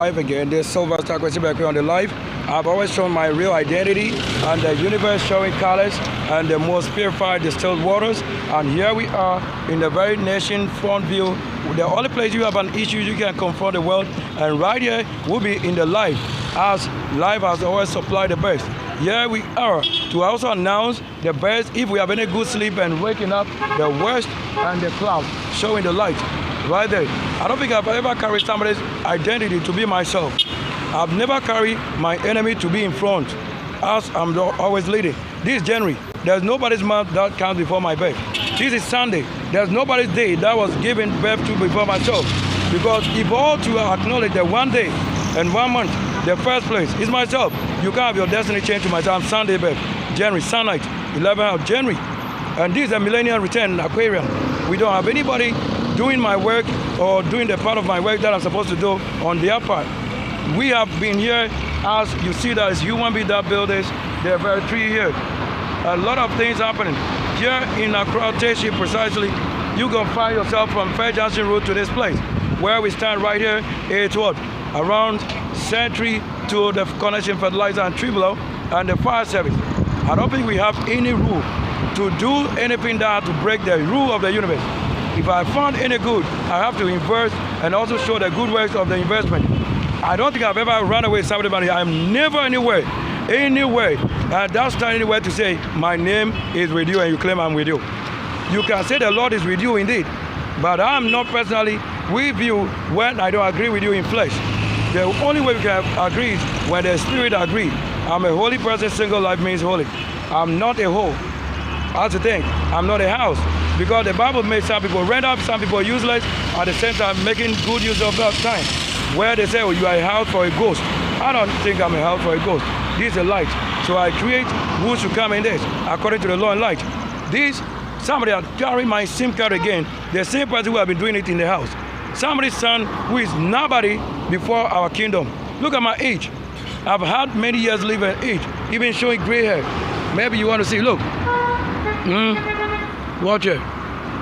Live again, this Silver Star question back here on the live. I've always shown my real identity and the universe showing colors and the most purified distilled waters. And here we are in the very nation front view. The only place you have an issue you can confront the world. And right here we'll be in the live, as live has always supplied the best. Here we are to also announce the best if we have any good sleep and waking up, the west and the cloud showing the light. Right there. I don't think I've ever carried somebody's identity to be myself. I've never carried my enemy to be in front, as I'm always leading. This is January. There's nobody's month that counts before my birth. This is Sunday. There's nobody's day that was given birth to before myself. Because if all to acknowledge that one day and 1 month, the first place is myself, you can't have your destiny change to myself. I'm Sunday birth, January, Sunlight, 11th of January. And this is a millennial return, Aquarian. We don't have anybody doing my work or doing the part of my work that I'm supposed to do on their part. We have been here, as you see, that is human being that build this. There are very 3 years. A lot of things happening. Here in Accra Township precisely, you can find yourself from Fair Junction Road to this place. Where we stand right here, it's what? Around Century to the Connection Fertilizer and Tribunal and the fire service. I don't think we have any rule to do anything that to break the rule of the universe. If I found any good, I have to invest and also show the good works of the investment. I don't think I've ever run away with somebody. I'm never anywhere, that's not anywhere to say my name is with you and you claim I'm with you. You can say the Lord is with you indeed, but I'm not personally with you when I don't agree with you in flesh. The only way we can agree is when the spirit agrees. I'm a holy person, single life means holy. I'm not a hoe. That's the thing, I'm not a house. Because the Bible made some people rent up, some people useless, at the same time making good use of that time. Where they say, oh, you are a house for a ghost. I don't think I'm a house for a ghost. This is a light. So I create who should come in this, according to the law and light. This, somebody are carrying my SIM card again, the same person who have been doing it in the house. Somebody's son who is nobody before our kingdom. Look at my age. I've had many years living age, even showing gray hair. Maybe you want to see, look. Watch it.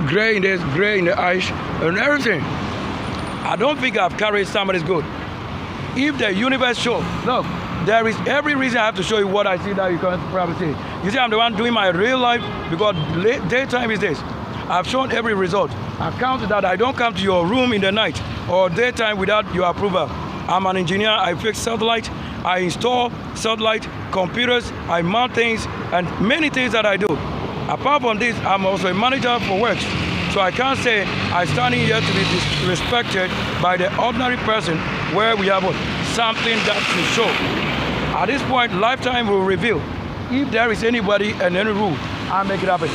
Gray in this, gray in the eyes, and everything. I don't think I've carried somebody's good. If the universe show, look, there is every reason I have to show you what I see that you can't probably see. You see, I'm the one doing my real life because daytime is this. I've shown every result. I've counted that I don't come to your room in the night or daytime without your approval. I'm an engineer, I fix satellite, I install satellite, computers, I mount things, and many things that I do. Apart from this, I'm also a manager for works. So I can't say I'm standing here to be disrespected by the ordinary person where we have something that to show. At this point, lifetime will reveal if there is anybody and any rule, I'll make it happen.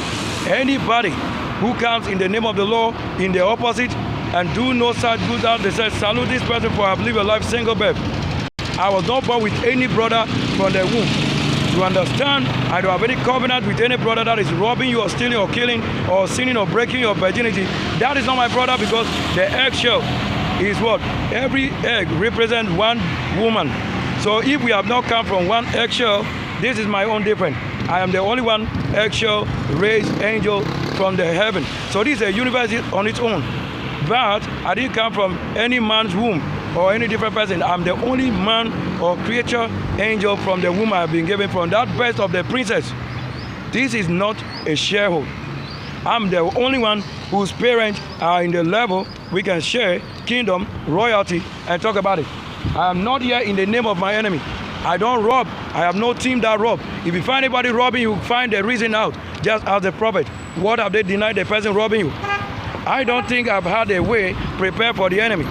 Anybody who comes in the name of the law in the opposite and do no such good that they say, salute this person for I have lived a life single birth. I was not born with any brother from the womb. To understand, I don't have any covenant with any brother that is robbing you or stealing or killing or sinning or breaking your virginity. That is not my brother because the eggshell is what? Every egg represents one woman. So if we have not come from one eggshell, this is my own difference. I am the only one eggshell raised angel from the heaven. So this is a universe on its own. But I didn't come from any man's womb or any different person. I'm the only man or creature angel from the womb I have been given from that birth of the princess. This is not a sharehold. I'm the only one whose parents are in the level we can share kingdom, royalty, and talk about it. I am not here in the name of my enemy. I don't rob. I have no team that rob. If you find anybody robbing you, find the reason out. Just ask the prophet. What have they denied the person robbing you? I don't think I've had a way prepared for the enemy.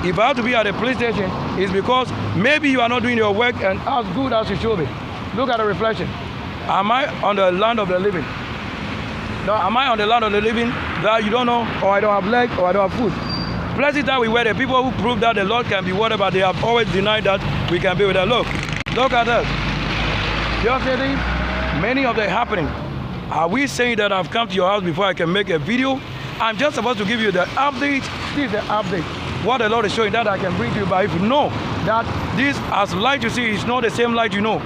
If I have to be at a police station, it's because maybe you are not doing your work and as good as you should be. Look at the reflection. Am I on the land of the living? No, am I on the land of the living that you don't know, or I don't have legs, or I don't have food? Places that we were the people who prove that the Lord can be whatever, they have always denied that we can be with that. Look at us. Just say this, many of them happening. Are we saying that I've come to your house before I can make a video? I'm just supposed to give you the update. This is the update. What the Lord is showing that I can bring to you. But if you know that this as light you see is not the same light you know,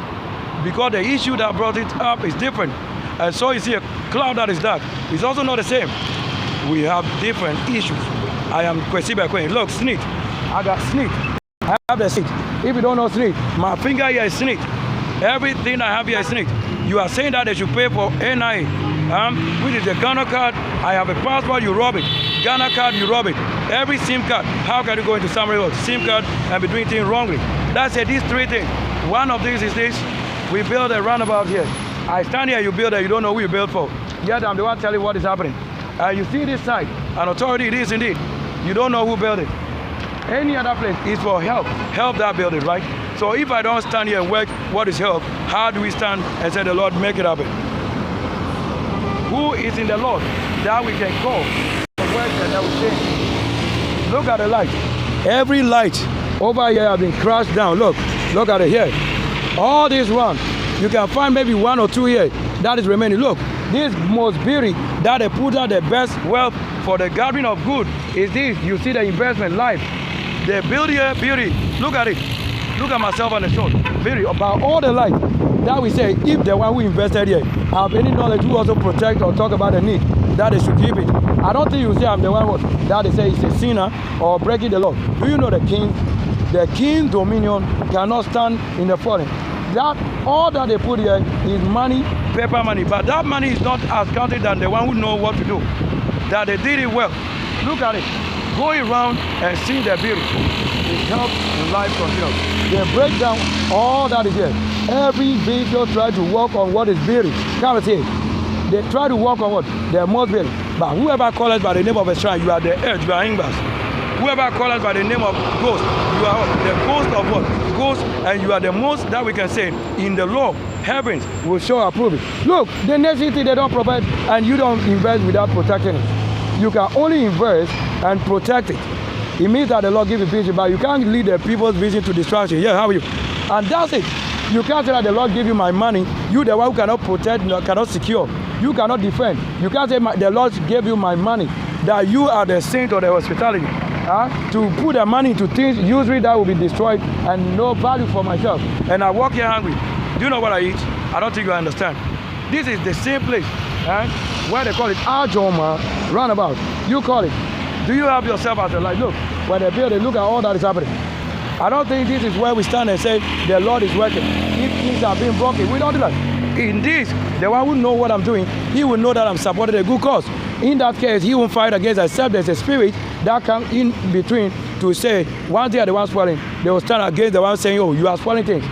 because the issue that brought it up is different. And so you see a cloud that is dark. It's also not the same. We have different issues. I am Kwesi Bekwe. Look, sneak. I got sneak. I have the snake. If you don't know snake, my finger here is snake. Everything I have here is snake. You are saying that they should pay for NIA, which is the Ghana card. I have a passport, you rob it. Ghana card, you rob it. Every SIM card. How can you go into somebody else's SIM card and be doing things wrongly? That's it, these three things. One of these is this. We build a roundabout here. I stand here, you build it, you don't know who you build for. Yet I'm the one telling you what is happening. You see this side, an authority, it is indeed. You don't know who built it. Any other place is for help. Help that building, right? So if I don't stand here and work, what is help? How do we stand and say, the Lord, make it happen? Who is in the Lord that we can call and work that will change? Look at the light. Every light over here has been crashed down. Look at it here. All this one, you can find maybe one or two here that is remaining. Look, this most beauty that they put out the best wealth for the gathering of good is this. You see the investment life. The beauty here, beauty. Look at it. Look at myself on the shore. Beauty about all the light that we say, if the one who invested here have any knowledge who also protect or talk about the need, that they should keep it. I don't think you say I'm the one that they say is a sinner or breaking the law. Do you know the king's dominion cannot stand in the foreign? That all that they put here is money, paper money, but that money is not as counted than the one who know what to do. That they did it well. Look at it. Going around and seeing the beauty. It helps in life continues. They break down all that is here. Every video try to work on what is beauty. Come and see it. They try to work on what? Their most beauty. But whoever calls us by the name of a shrine, you are the earth, you are Ingbas. Whoever calls us by the name of ghost, you are the ghost of what? Ghost, and you are the most that we can say in the law. Heavens will show approval. Look, the next city they don't provide, and you don't invest without protecting it. You can only invest and protect it. It means that the Lord gives you vision, but you can't lead the people's vision to destruction. Yeah, how are you? And that's it. You can't say that the Lord give you my money. You the one who cannot protect, cannot secure. You cannot defend. You can't say the Lord gave you my money. That you are the saint of the hospitality. To put the money into things usually that will be destroyed and no value for myself. And I walk here hungry. Do you know what I eat? I don't think you understand. This is the same place where they call it Ajoma roundabout. You call it. Do you have yourself as a light? Look, when they build it, look at all that is happening. I don't think this is where we stand and say the Lord is working. If things are being broken, we don't do that. In this, the one who know what I'm doing, he will know that I'm supporting a good cause. In that case, he won't fight against, except there's a spirit that comes in between to say, once they are the ones spoiling, they will stand against the one saying, oh, you are spoiling things.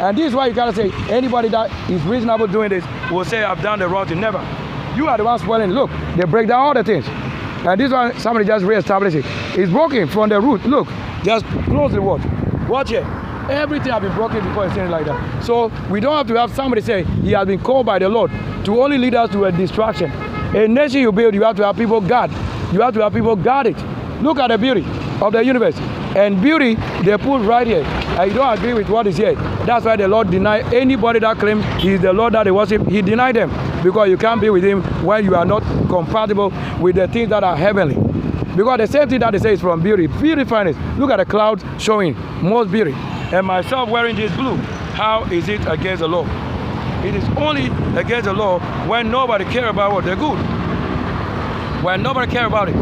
And this is why you gotta say, anybody that is reasonable doing this will say, I've done the wrong thing. Never. You are the one spoiling. Look, they break down all the things. And this one, somebody just re-established it. It's broken from the root. Look, just close the watch. Watch here. Everything has been broken before it's saying like that. So we don't have to have somebody say he has been called by the Lord to only lead us to a distraction. A nation you build, you have to have people guard. You have to have people guard it. Look at the beauty of the universe. And beauty, they put right here. And you don't agree with what is here. That's why the Lord denied anybody that claims he is the Lord that they worship. He denied them. Because you can't be with him when you are not compatible with the things that are heavenly. Because the same thing that they say is from beauty. Beauty finest. Look at the clouds showing most beauty. And myself wearing this blue. How is it against the law? It is only against the law when nobody cares about what they're good. When nobody cares about it.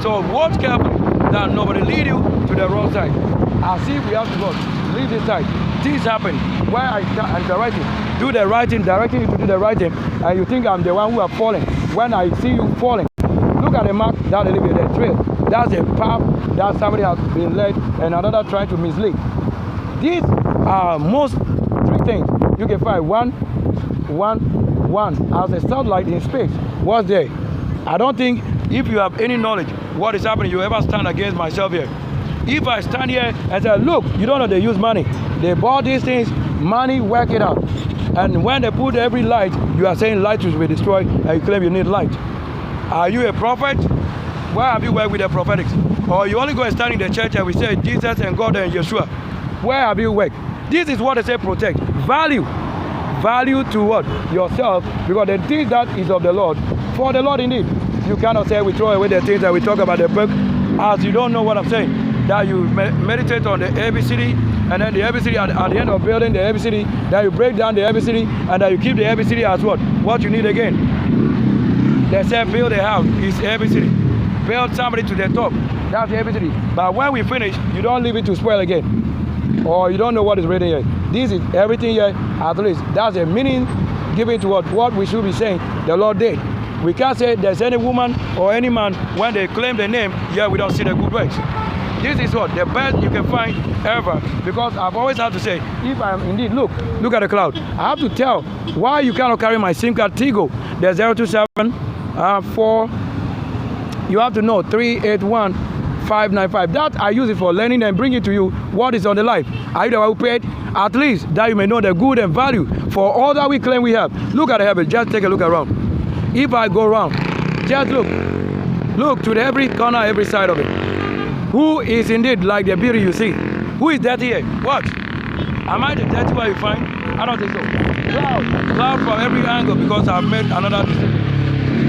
So watch carefully that nobody lead you to the wrong side. As if we have to go, leave this side. Things happen where I'm directing. Do the right thing, directing you to do the right thing. And you think I'm the one who are falling. When I see you falling, look at the mark that they leave you, the trail. That's a path that somebody has been led and another trying to mislead. These are most three things. You can find one as a satellite in space. What's there? I don't think if you have any knowledge what is happening, you ever stand against myself here. If I stand here and say, look, you don't know they use money. They bought these things, money, work it out. And when they put every light, you are saying light will be destroyed and you claim you need light. Are you a prophet? Where have you worked with the prophetics? Or you only go and stand in the church and we say Jesus and God and Yeshua. Where have you worked? This is what they say protect. Value. Value to what? Yourself. Because the thing that is of the Lord, for the Lord indeed. You cannot say we throw away the things that we talk about the book as you don't know what I'm saying. That you meditate on the ABCD and then the ABCD at the end of building the ABCD, that you break down the ABCD and that you keep the ABCD as what? What you need again. They say build a house is ABCD. Build somebody to the top. That's the ABCD. But when we finish, you don't leave it to spoil again. Or you don't know what is written here. This is everything here, at least. That's a meaning given to what we should be saying the Lord did. We can't say there's any woman or any man when they claim the name, yeah, we don't see the good works. This is what the best you can find ever. Because I've always had to say, if I'm indeed, look at the cloud. I have to tell why you cannot carry my SIM card Tigo. The 027 4. You have to know 381 595. That I use it for learning and bring it to you what is on the life. Are you the one who paid? At least that you may know the good and value for all that we claim we have. Look at the heaven. Just take a look around. If I go around, just look to every corner, every side of it. Who is indeed like the beauty you see? Who is dirty here? What? Am I the dirty one you find? I don't think so. Cloud from every angle because I've made another decision.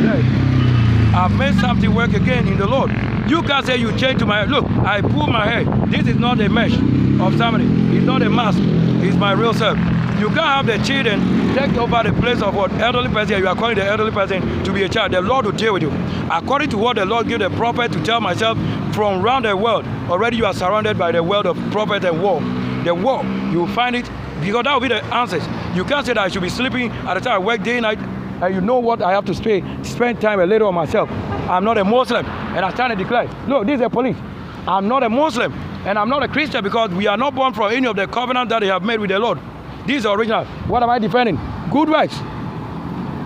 Yes. I've made something work again in the Lord. You can't say you change to my hair. Look, I pull my hair. This is not a mesh of somebody. It's not a mask. It's my real self. You can't have the children take over the place of what elderly person. You are calling the elderly person to be a child. The Lord will deal with you. According to what the Lord gave the prophet to tell myself from around the world, already you are surrounded by the world of prophet and war. The war, you will find it, because that will be the answers. You can't say that I should be sleeping at the time I work day and night, and you know what I have to spend time a little on myself. I'm not a Muslim, and I stand and declare, look, this is the police. I'm not a Muslim, and I'm not a Christian because we are not born from any of the covenant that they have made with the Lord. This is original. What am I defending? Good works.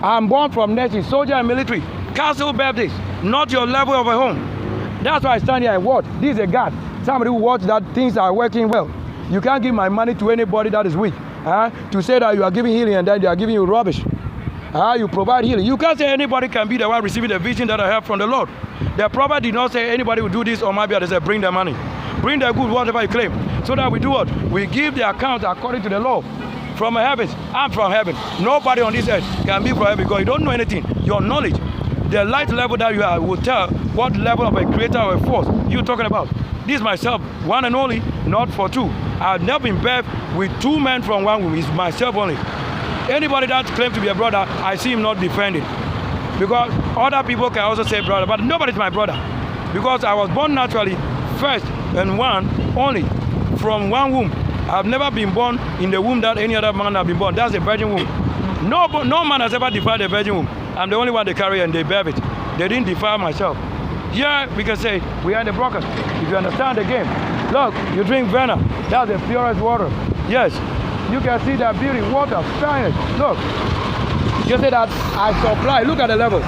I'm born from nation, soldier and military. Castle Baptist, not your level of a home. That's why I stand here and watch. This is a God. Somebody who watches that things are working well. You can't give my money to anybody that is weak. To say that you are giving healing and then they are giving you rubbish. You provide healing. You can't say anybody can be the one receiving the vision that I have from the Lord. The prophet did not say anybody will do this or maybe they said bring the money. Bring the good, whatever you claim. So that we do what? We give the account according to the law. From heaven, I'm from heaven. Nobody on this earth can be from heaven because you don't know anything. Your knowledge, the light level that you have will tell what level of a creator or a force you're talking about. This myself, one and only, not for two. I've never been birthed with two men from one woman. It's myself only. Anybody that claims to be a brother, I see him not defended. Because other people can also say brother, but nobody's my brother. Because I was born naturally, first and one only, from one womb. I've never been born in the womb that any other man has been born. That's a virgin womb. No man has ever defiled a virgin womb. I'm the only one they carry and they bear it. They didn't defile myself. Here we can say we are in the brokers. If you understand the game, look, you drink Verna. That's the purest water. Yes, you can see that beauty, water, finest. Look, you say that I supply. Look at the level.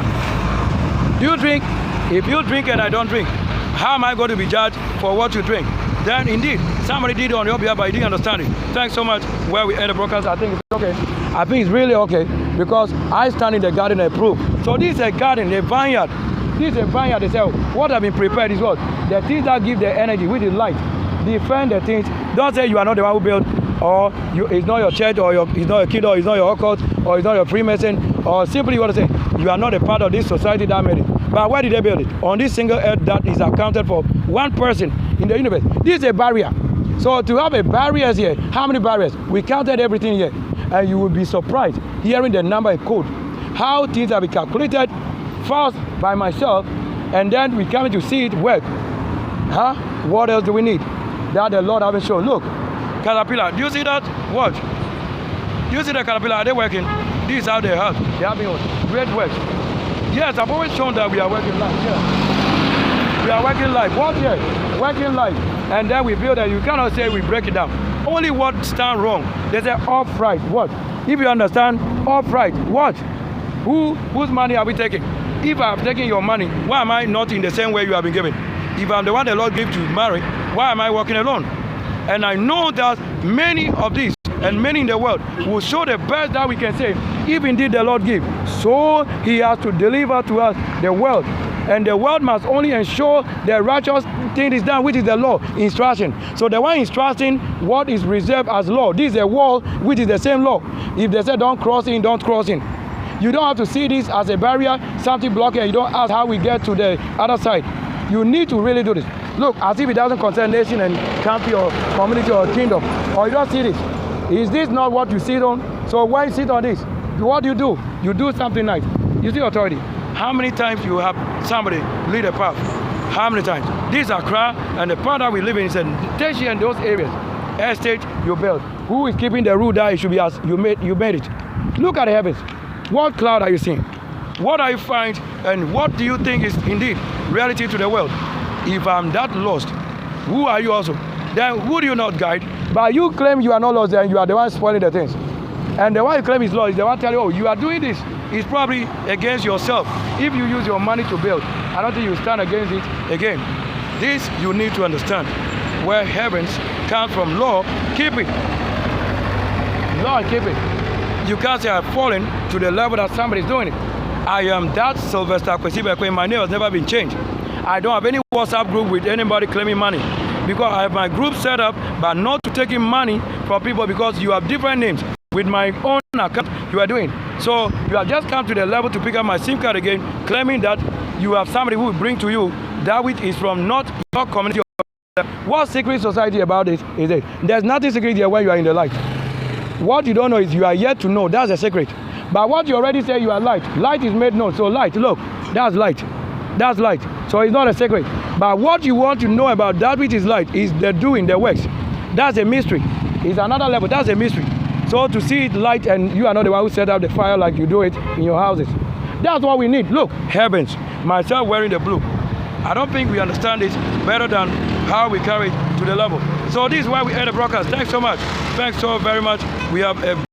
Do you drink? If you drink and I don't drink, how am I going to be judged for what you drink? Then indeed, somebody did it on your behalf, but you didn't understand it. Thanks so much. Where we end the broadcast, I think it's okay. I think it's really okay because I stand in the garden and prove. So this is a garden, a vineyard. This is a vineyard. They say, what have been prepared is what? The things that give the energy, which is light. Defend the things. Don't say you are not the one who built, or it's not your church, or it's not your kid, or it's not your occult, or it's not your Freemason, or simply you want to say you are not a part of this society that made it. But where did they build it? On this single earth that is accounted for one person in the universe. This is a barrier. So to have a barrier here, how many barriers? We counted everything here. And you will be surprised hearing the number and code. How things have been calculated first by myself, and then we come to see it work. What else do we need? That the Lord haven't shown. Look, caterpillar. Do you see that? Watch. Do you see the caterpillar? Are they working? This is how they have. They have been great work. Yes, I've always shown that we are working live. Yes. We are working live. What here? Working live. And then we build it. You cannot say we break it down. Only what stand wrong. They say upright. What? If you understand, upright. What? Whose money are we taking? If I have taken your money, why am I not in the same way you have been given? If I'm the one the Lord gave to marry, why am I working alone? And I know that many of these and many in the world will show the best that we can say, if indeed the Lord give. So he has to deliver to us the world. And the world must only ensure the righteous thing is done, which is the law, instruction. So the one instructing what is reserved as law. This is a wall, which is the same law. If they say don't cross in, don't cross in. You don't have to see this as a barrier, something blocking, and you don't ask how we get to the other side. You need to really do this. Look, as if it doesn't concern nation and country or community or kingdom. Or you don't see this. Is this not what you sit on? So why sit on this? What do? You do something nice. You see authority. How many times you have somebody lead a path? How many times? This is Accra, and the part that we live in is a station in those areas. Estate you built. Who is keeping the rule that it should be as you made it? Look at the heavens. What cloud are you seeing? What are you finding, and what do you think is indeed reality to the world? If I'm that lost, who are you also? Then would you not guide? But you claim you are not lost and you are the one spoiling the things. And the one you claim is lost is the one telling you, oh, you are doing this. It's probably against yourself. If you use your money to build, I don't think you stand against it again. This you need to understand. Where heavens come from law, keep it. Law and keep it. You can't say I've fallen to the level that somebody is doing it. I am that Sylvester Kwesibekwe. My name has never been changed. I don't have any WhatsApp group with anybody claiming money, because I have my group set up, but not to taking money from people because you have different names. With my own account, you are doing. So you have just come to the level to pick up my SIM card again, claiming that you have somebody who will bring to you that which is from not your community. What secret society about it is it? There's nothing secret here when you are in the light. What you don't know is you are yet to know. That's a secret. But what you already say, you are light. Light is made known. So light, look, that's light. That's light. So it's not a secret. But what you want to know about that which is light is the doing, the works. That's a mystery. It's another level. That's a mystery. So to see it light and you are not the one who set up the fire like you do it in your houses. That's what we need. Look, heavens, myself wearing the blue. I don't think we understand it better than how we carry it to the level. So this is why we end the broadcast. Thanks so much. Thanks so very much. We have a